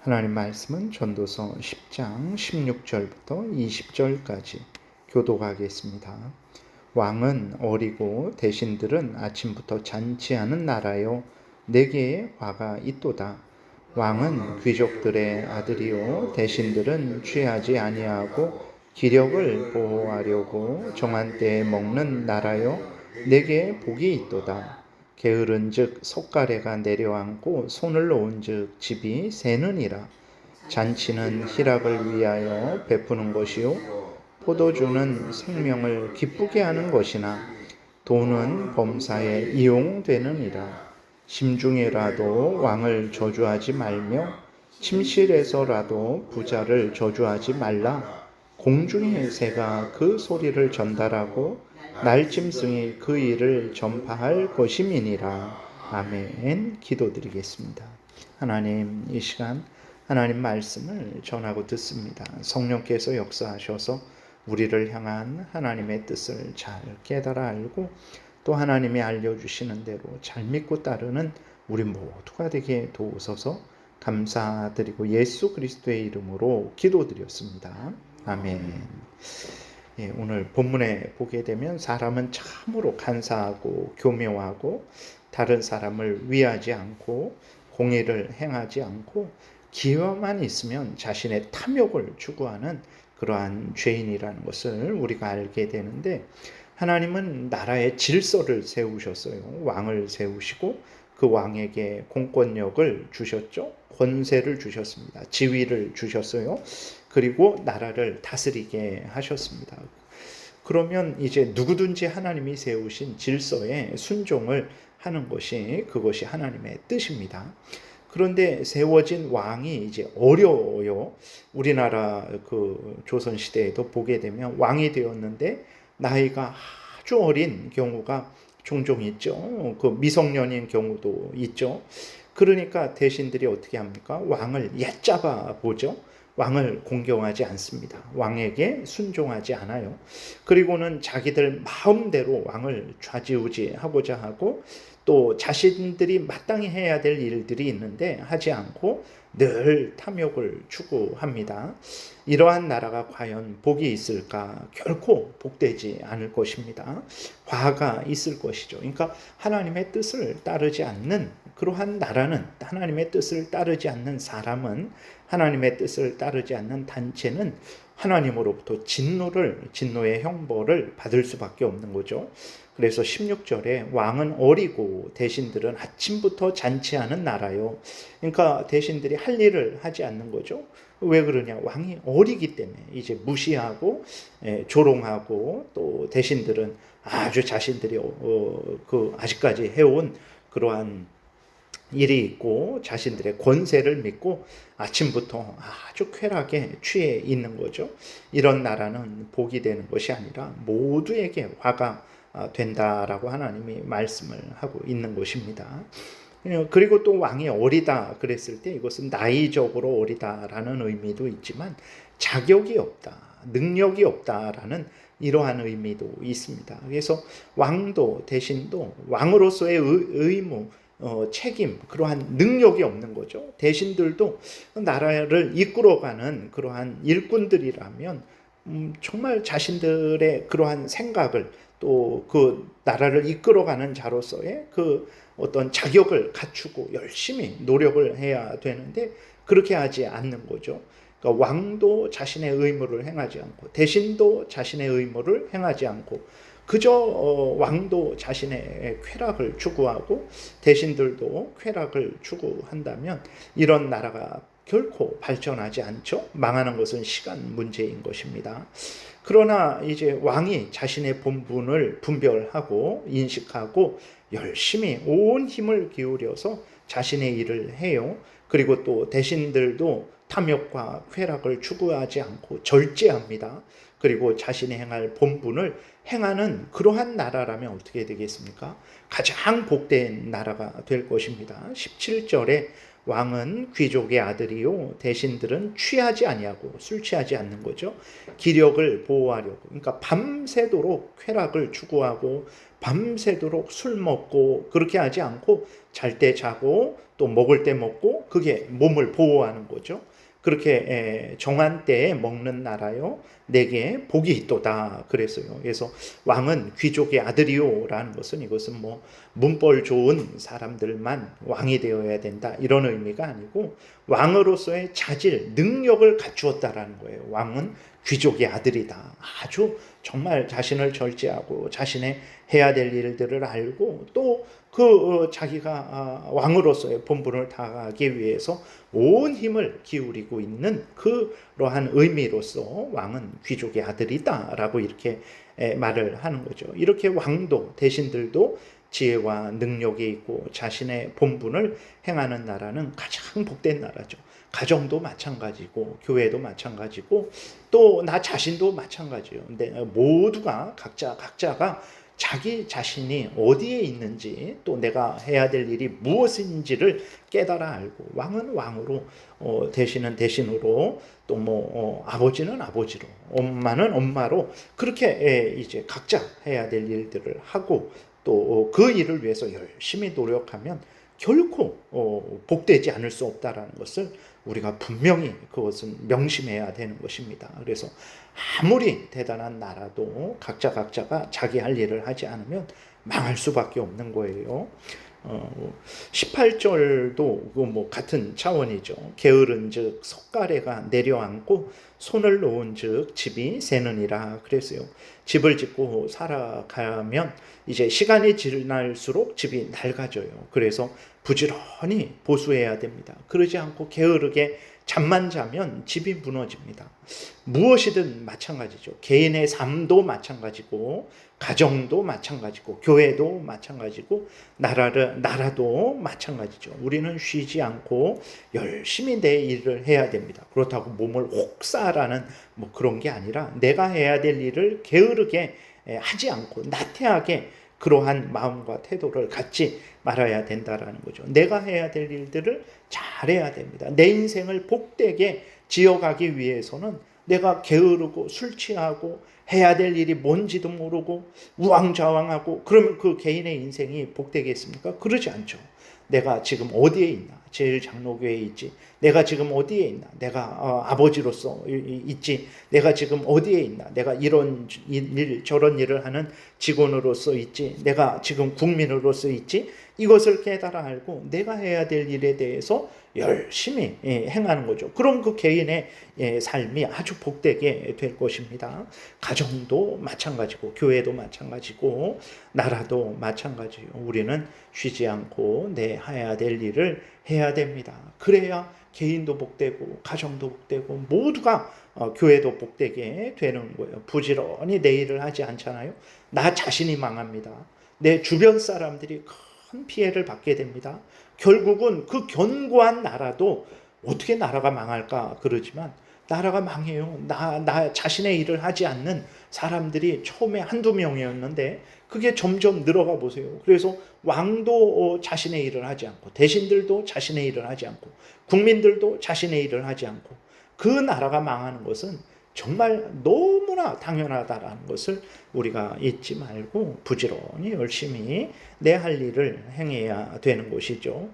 하나님 말씀은 전도서 10장 16절부터 20절까지 교독하겠습니다. 왕은 어리고 대신들은 아침부터 잔치하는 나라요 내게 화가 있도다. 왕은 귀족들의 아들이요 대신들은 취하지 아니하고 기력을 보호하려고 정한 때에 먹는 나라요 내게 복이 있도다. 게으른즉 속가래가 내려앉고 손을 놓은즉 집이 새느니라. 잔치는 희락을 위하여 베푸는 것이요 포도주는 생명을 기쁘게 하는 것이나 돈은 범사에 이용되느니라. 심중에라도 왕을 저주하지 말며 침실에서라도 부자를 저주하지 말라. 공중의 새가 그 소리를 전달하고 날짐승이 그 일을 전파할 것임이니라. 아멘. 기도드리겠습니다. 하나님, 이 시간 하나님 말씀을 전하고 듣습니다. 성령께서 역사하셔서 우리를 향한 하나님의 뜻을 잘 깨달아 알고 또 하나님이 알려주시는 대로 잘 믿고 따르는 우리 모두가 되게 도우소서. 감사드리고 예수 그리스도의 이름으로 기도드렸습니다. 아멘. 예, 오늘 본문에 보게 되면 사람은 참으로 간사하고 교묘하고 다른 사람을 위하지 않고 공의를 행하지 않고 기회만 있으면 자신의 탐욕을 추구하는 그러한 죄인이라는 것을 우리가 알게 되는데, 하나님은 나라의 질서를 세우셨어요. 왕을 세우시고 그 왕에게 공권력을 주셨죠. 권세를 주셨습니다. 지위를 주셨어요. 그리고 나라를 다스리게 하셨습니다. 그러면 이제 누구든지 하나님이 세우신 질서에 순종을 하는 것이 그것이 하나님의 뜻입니다. 그런데 세워진 왕이 이제 어려워요. 우리나라 그 조선 시대에도 보게 되면 왕이 되었는데 나이가 아주 어린 경우가 종종 있죠. 그 미성년인 경우도 있죠. 그러니까 대신들이 어떻게 합니까? 왕을 얕잡아 보죠. 왕을 공경하지 않습니다. 왕에게 순종하지 않아요. 그리고는 자기들 마음대로 왕을 좌지우지하고자 하고 또 자신들이 마땅히 해야 될 일들이 있는데 하지 않고 늘 탐욕을 추구합니다. 이러한 나라가 과연 복이 있을까? 결코 복되지 않을 것입니다. 화가 있을 것이죠. 그러니까 하나님의 뜻을 따르지 않는 그러한 나라는, 하나님의 뜻을 따르지 않는 사람은, 하나님의 뜻을 따르지 않는 단체는 하나님으로부터 진노의 형벌을 받을 수밖에 없는 거죠. 그래서 16절에 왕은 어리고 대신들은 아침부터 잔치하는 나라요. 그러니까 대신들이 할 일을 하지 않는 거죠. 왜 그러냐? 왕이 어리기 때문에 이제 무시하고 조롱하고, 또 대신들은 아주 자신들이 아직까지 해온 그러한 일이 있고 자신들의 권세를 믿고 아침부터 아주 쾌락에 취해 있는 거죠. 이런 나라는 복이 되는 것이 아니라 모두에게 화가 된다라고 하나님이 말씀을 하고 있는 것입니다. 그리고 또 왕이 어리다 그랬을 때 이것은 나이적으로 어리다라는 의미도 있지만 자격이 없다, 능력이 없다라는 이러한 의미도 있습니다. 그래서 왕도 대신도 왕으로서의 의무, 책임, 그러한 능력이 없는 거죠. 대신들도 나라를 이끌어가는 그러한 일꾼들이라면 정말 자신들의 그러한 생각을 또 그 나라를 이끌어가는 자로서의 그 어떤 자격을 갖추고 열심히 노력을 해야 되는데 그렇게 하지 않는 거죠. 그러니까 왕도 자신의 의무를 행하지 않고 대신도 자신의 의무를 행하지 않고 그저 왕도 자신의 쾌락을 추구하고 대신들도 쾌락을 추구한다면 이런 나라가 결코 발전하지 않죠. 망하는 것은 시간 문제인 것입니다. 그러나 이제 왕이 자신의 본분을 분별하고 인식하고 열심히 온 힘을 기울여서 자신의 일을 해요. 그리고 또 대신들도 탐욕과 쾌락을 추구하지 않고 절제합니다. 그리고 자신이 행할 본분을 행하는 그러한 나라라면 어떻게 되겠습니까? 가장 복된 나라가 될 것입니다. 17절에 왕은 귀족의 아들이요 대신들은 취하지 아니하고 술 취하지 않는 거죠. 기력을 보호하려고. 그러니까 밤새도록 쾌락을 추구하고 밤새도록 술 먹고 그렇게 하지 않고 잘 때 자고 또 먹을 때 먹고 그게 몸을 보호하는 거죠. 그렇게 정한 때에 먹는 나라요 내게 복이 있도다 그랬어요. 그래서 왕은 귀족의 아들이요라는 것은 이것은 뭐 문벌 좋은 사람들만 왕이 되어야 된다 이런 의미가 아니고 왕으로서의 자질, 능력을 갖추었다라는 거예요. 왕은 귀족의 아들이다. 아주 정말 자신을 절제하고 자신의 해야 될 일들을 알고 또 자기가 왕으로서의 본분을 다하기 위해서 온 힘을 기울이고 있는 그러한 의미로서 왕은 귀족의 아들이다라고 이렇게 말을 하는 거죠. 이렇게 왕도 대신들도 지혜와 능력이 있고 자신의 본분을 행하는 나라는 가장 복된 나라죠. 가정도 마찬가지고 교회도 마찬가지고 또 나 자신도 마찬가지예요. 근데 모두가 각자가 자기 자신이 어디에 있는지 또 내가 해야 될 일이 무엇인지를 깨달아 알고 왕은 왕으로 대신은 대신으로 또 아버지는 아버지로 엄마는 엄마로 그렇게 이제 각자 해야 될 일들을 하고 또 그 일을 위해서 열심히 노력하면 결코 복되지 않을 수 없다라는 것을 우리가 분명히 그것은 명심해야 되는 것입니다. 그래서 아무리 대단한 나라도 각자가 자기 할 일을 하지 않으면 망할 수밖에 없는 거예요. 18절도 같은 차원이죠. 게으른즉 석가래가 내려앉고 손을 놓은즉 집이 새느니라 그랬어요. 집을 짓고 살아가면 이제 시간이 지날수록 집이 낡아져요. 그래서 부지런히 보수해야 됩니다. 그러지 않고 게으르게 잠만 자면 집이 무너집니다. 무엇이든 마찬가지죠. 개인의 삶도 마찬가지고 가정도 마찬가지고 교회도 마찬가지고 나라도 마찬가지죠. 우리는 쉬지 않고 열심히 내 일을 해야 됩니다. 그렇다고 몸을 혹사라는 그런 게 아니라 내가 해야 될 일을 게으르게 하지 않고 나태하게 그러한 마음과 태도를 갖지 말아야 된다라는 거죠. 내가 해야 될 일들을 잘해야 됩니다. 내 인생을 복되게 지어가기 위해서는 내가 게으르고 술 취하고 해야 될 일이 뭔지도 모르고 우왕좌왕하고 그러면 그 개인의 인생이 복되겠습니까? 그러지 않죠. 내가 지금 어디에 있나? 제일장로교회에 있지. 내가 지금 어디에 있나? 내가 아버지로서 있지. 내가 지금 어디에 있나? 내가 이런 일 저런 일을 하는 직원으로서 있지. 내가 지금 국민으로서 있지. 이것을 깨달아 알고 내가 해야 될 일에 대해서 열심히 행하는 거죠. 그럼 그 개인의 삶이 아주 복되게 될 것입니다. 가정도 마찬가지고 교회도 마찬가지고 나라도 마찬가지예요. 우리는 쉬지 않고 내 해야 될 일을 해야 됩니다. 그래야 개인도 복되고 가정도 복되고 모두가 교회도 복되게 되는 거예요. 부지런히 내 일을 하지 않잖아요. 나 자신이 망합니다. 내 주변 사람들이 큰 피해를 받게 됩니다. 결국은 그 견고한 나라도 어떻게 나라가 망할까 그러지만 나라가 망해요. 나 자신의 일을 하지 않는 사람들이 처음에 한두 명이었는데 그게 점점 늘어가 보세요. 그래서 왕도 자신의 일을 하지 않고 대신들도 자신의 일을 하지 않고 국민들도 자신의 일을 하지 않고 그 나라가 망하는 것은 정말 너무나 당연하다라는 것을 우리가 잊지 말고 부지런히 열심히 내 할 일을 행해야 되는 것이죠.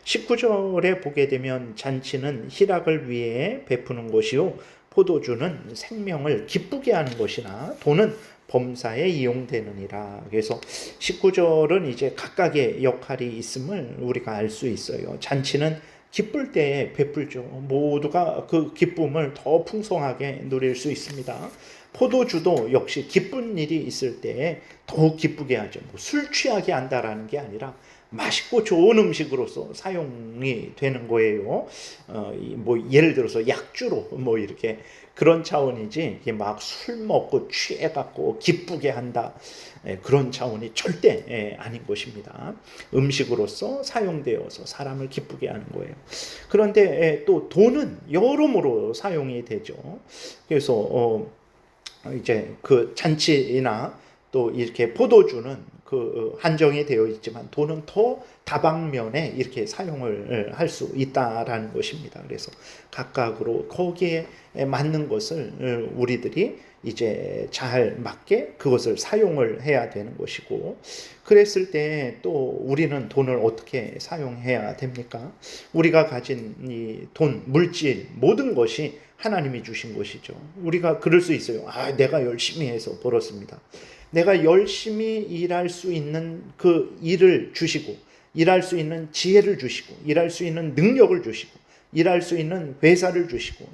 19절에 보게 되면 잔치는 희락을 위해 베푸는 것이요 포도주는 생명을 기쁘게 하는 것이나 돈은 범사에 이용되느니라. 그래서 19절은 이제 각각의 역할이 있음을 우리가 알 수 있어요. 잔치는 기쁠 때에 베풀죠. 모두가 그 기쁨을 더 풍성하게 누릴 수 있습니다. 포도주도 역시 기쁜 일이 있을 때에 더욱 기쁘게 하죠. 술 취하게 한다라는 게 아니라 맛있고 좋은 음식으로서 사용이 되는 거예요. 예를 들어서 약주로 이렇게 그런 차원이지 이게 막 술 먹고 취해갖고 기쁘게 한다 그런 차원이 절대 아닌 것입니다. 음식으로서 사용되어서 사람을 기쁘게 하는 거예요. 그런데 또 돈은 여러모로 사용이 되죠. 그래서 이제 그 잔치나 또 이렇게 포도주는 한정이 되어 있지만 돈은 더 다방면에 이렇게 사용을 할 수 있다라는 것입니다. 그래서 각각으로 거기에 맞는 것을 우리들이 이제 잘 맞게 그것을 사용을 해야 되는 것이고, 그랬을 때 또 우리는 돈을 어떻게 사용해야 됩니까? 우리가 가진 이 돈, 물질, 모든 것이 하나님이 주신 것이죠. 우리가 그럴 수 있어요. 내가 열심히 해서 벌었습니다. 내가 열심히 일할 수 있는 그 일을 주시고, 일할 수 있는 지혜를 주시고, 일할 수 있는 능력을 주시고, 일할 수 있는 회사를 주시고,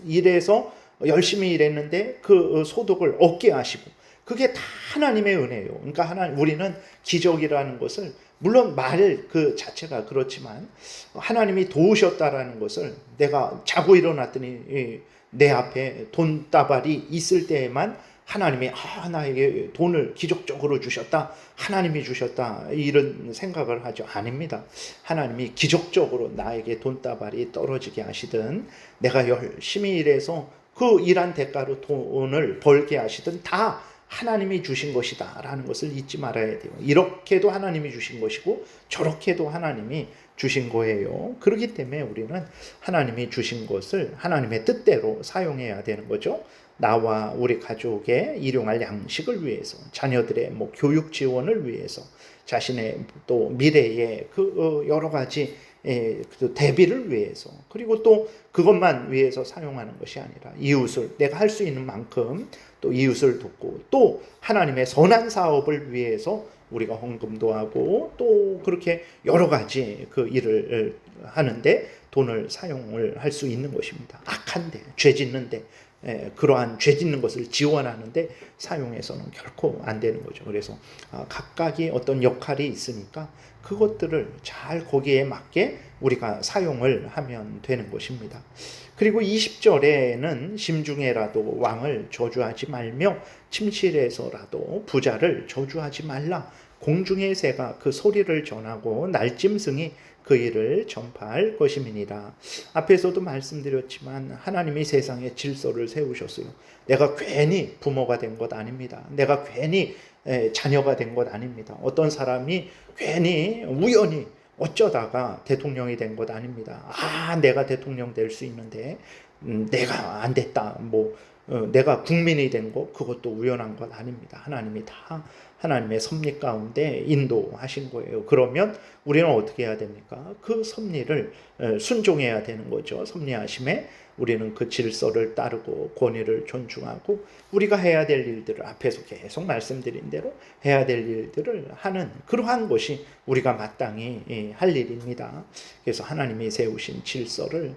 일해서 열심히 일했는데 그 소득을 얻게 하시고, 그게 다 하나님의 은혜예요. 그러니까 우리는 기적이라는 것을, 물론 말 그 자체가 그렇지만 하나님이 도우셨다라는 것을, 내가 자고 일어났더니 내 앞에 돈다발이 있을 때에만 하나님이 나에게 돈을 기적적으로 주셨다, 하나님이 주셨다, 이런 생각을 하죠. 아닙니다. 하나님이 기적적으로 나에게 돈다발이 떨어지게 하시든, 내가 열심히 일해서 그 일한 대가로 돈을 벌게 하시든 다 하나님이 주신 것이다 라는 것을 잊지 말아야 돼요. 이렇게도 하나님이 주신 것이고 저렇게도 하나님이 주신 거예요. 그렇기 때문에 우리는 하나님이 주신 것을 하나님의 뜻대로 사용해야 되는 거죠. 나와 우리 가족의 일용할 양식을 위해서, 자녀들의 교육 지원을 위해서, 자신의 또 미래의 여러 가지 대비를 위해서, 그리고 또 그것만 위해서 사용하는 것이 아니라 이웃을, 내가 할 수 있는 만큼 또 이웃을 돕고, 또 하나님의 선한 사업을 위해서 우리가 헌금도 하고, 또 그렇게 여러 가지 그 일을 하는데 돈을 사용을 할 수 있는 것입니다. 악한데, 죄 짓는데, 그러한 죄 짓는 것을 지원하는데 사용해서는 결코 안 되는 거죠. 그래서 각각이 어떤 역할이 있으니까 그것들을 잘 거기에 맞게 우리가 사용을 하면 되는 것입니다. 그리고 20절에는 심중에라도 왕을 저주하지 말며 침실에서라도 부자를 저주하지 말라. 공중의 새가 그 소리를 전하고 날짐승이 그 일을 전파할 것임이니라. 앞에서도 말씀드렸지만 하나님이 세상에 질서를 세우셨어요. 내가 괜히 부모가 된 것 아닙니다. 내가 괜히 자녀가 된 것 아닙니다. 어떤 사람이 괜히 우연히 어쩌다가 대통령이 된 것 아닙니다. 내가 대통령 될 수 있는데 내가 안 됐다, 내가 국민이 된 것, 그것도 우연한 것 아닙니다. 하나님이 다 하나님의 섭리 가운데 인도하신 거예요. 그러면 우리는 어떻게 해야 됩니까? 그 섭리를 순종해야 되는 거죠. 섭리하심에 우리는 그 질서를 따르고 권위를 존중하고, 우리가 해야 될 일들을, 앞에서 계속 말씀드린 대로 해야 될 일들을 하는, 그러한 것이 우리가 마땅히 할 일입니다. 그래서 하나님이 세우신 질서를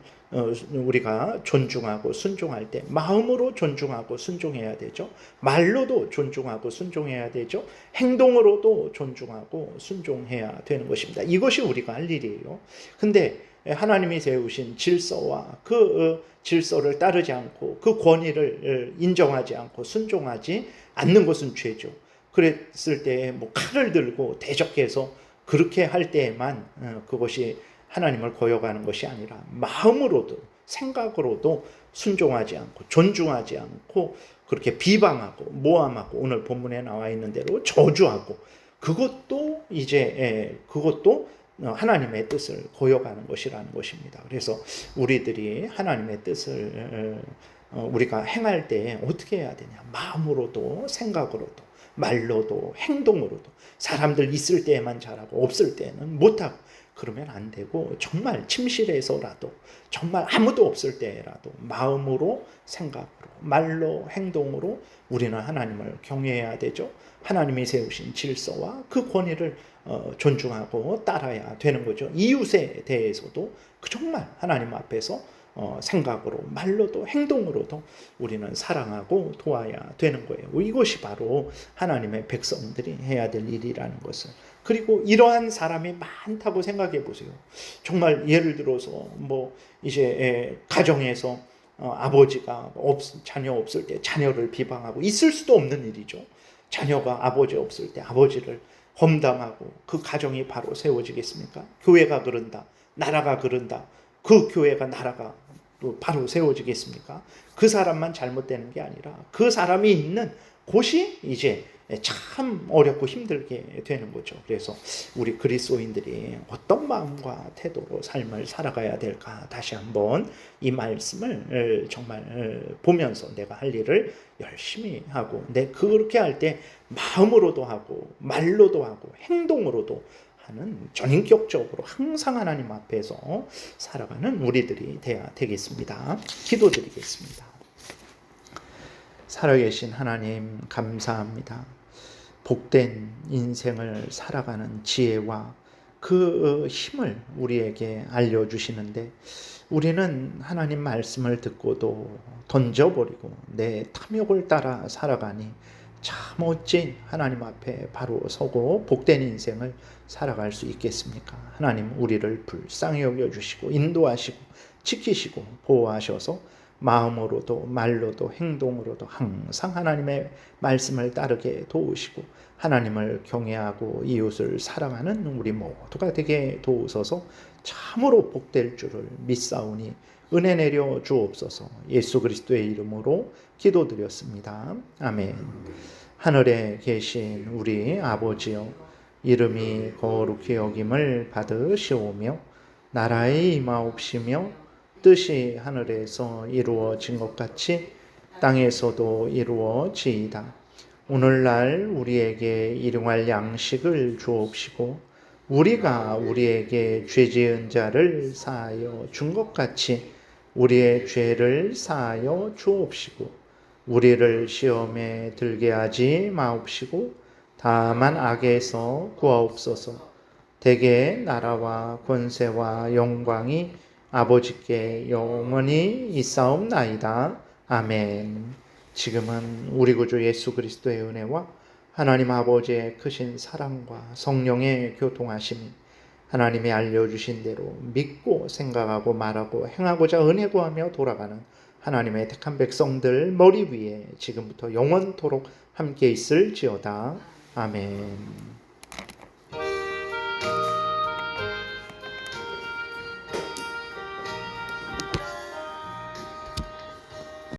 우리가 존중하고 순종할 때 마음으로 존중하고 순종해야 되죠. 말로도 존중하고 순종해야 되죠. 행동으로도 존중하고 순종해야 되는 것입니다. 이것이 우리가 할 일이에요. 근데 하나님이 세우신 질서와 그 질서를 따르지 않고 그 권위를 인정하지 않고 순종하지 않는 것은 죄죠. 그랬을 때 칼을 들고 대적해서 그렇게 할 때에만 그것이 하나님을 거역하는 것이 아니라 마음으로도 생각으로도 순종하지 않고 존중하지 않고 그렇게 비방하고 모함하고, 오늘 본문에 나와 있는 대로 저주하고, 그것도 하나님의 뜻을 거역하는 것이라는 것입니다. 그래서 우리들이 하나님의 뜻을 우리가 행할 때 어떻게 해야 되냐? 마음으로도 생각으로도 말로도 행동으로도. 사람들 있을 때에만 잘하고 없을 때는 못하고 그러면 안 되고, 정말 침실에서라도, 정말 아무도 없을 때라도 마음으로, 생각으로, 말로, 행동으로 우리는 하나님을 경외해야 되죠. 하나님이 세우신 질서와 그 권위를 존중하고 따라야 되는 거죠. 이웃에 대해서도 정말 하나님 앞에서 생각으로, 말로도, 행동으로도 우리는 사랑하고 도와야 되는 거예요. 이것이 바로 하나님의 백성들이 해야 될 일이라는 것을. 그리고 이러한 사람이 많다고 생각해 보세요. 정말 예를 들어서 이제 가정에서 아버지가 자녀 없을 때 자녀를 비방하고, 있을 수도 없는 일이죠. 자녀가 아버지 없을 때 아버지를 험담하고, 그 가정이 바로 세워지겠습니까? 교회가 그런다, 나라가 그런다, 그 교회가 나라가 또 바로 세워지겠습니까? 그 사람만 잘못되는 게 아니라 그 사람이 있는 곳이 이제 참 어렵고 힘들게 되는 거죠. 그래서 우리 그리스도인들이 어떤 마음과 태도로 삶을 살아가야 될까 다시 한번 이 말씀을 정말 보면서 내가 할 일을 열심히 하고, 그렇게 할 때 마음으로도 하고 말로도 하고 행동으로도 하는 전인격적으로 항상 하나님 앞에서 살아가는 우리들이 돼야 되겠습니다. 기도드리겠습니다. 살아계신 하나님 감사합니다. 복된 인생을 살아가는 지혜와 그 힘을 우리에게 알려주시는데, 우리는 하나님 말씀을 듣고도 던져버리고 내 탐욕을 따라 살아가니 참 어찌 하나님 앞에 바로 서고 복된 인생을 살아갈 수 있겠습니까? 하나님, 우리를 불쌍히 여겨주시고 인도하시고 지키시고 보호하셔서 마음으로도 말로도 행동으로도 항상 하나님의 말씀을 따르게 도우시고 하나님을 경외하고 이웃을 사랑하는 우리 모두가 되게 도우소서. 참으로 복될 줄을 믿사오니 은혜 내려 주옵소서. 예수 그리스도의 이름으로 기도드렸습니다. 아멘. 하늘에 계신 우리 아버지여, 이름이 거룩히 여김을 받으시오며 나라의 임하옵시며 뜻이 하늘에서 이루어진 것 같이 땅에서도 이루어지이다. 오늘날 우리에게 일용할 양식을 주옵시고 우리가 우리에게 죄 지은 자를 사하여 준 것 같이 우리의 죄를 사하여 주옵시고 우리를 시험에 들게 하지 마옵시고 다만 악에서 구하옵소서. 대개 나라와 권세와 영광이 아버지께 영원히 있사옵나이다. 아멘. 지금은 우리 구주 예수 그리스도의 은혜와 하나님 아버지의 크신 사랑과 성령의 교통하심이 하나님이 알려주신 대로 믿고 생각하고 말하고 행하고자 은혜 구하며 돌아가는 하나님의 택한 백성들 머리 위에 지금부터 영원토록 함께 있을지어다. 아멘.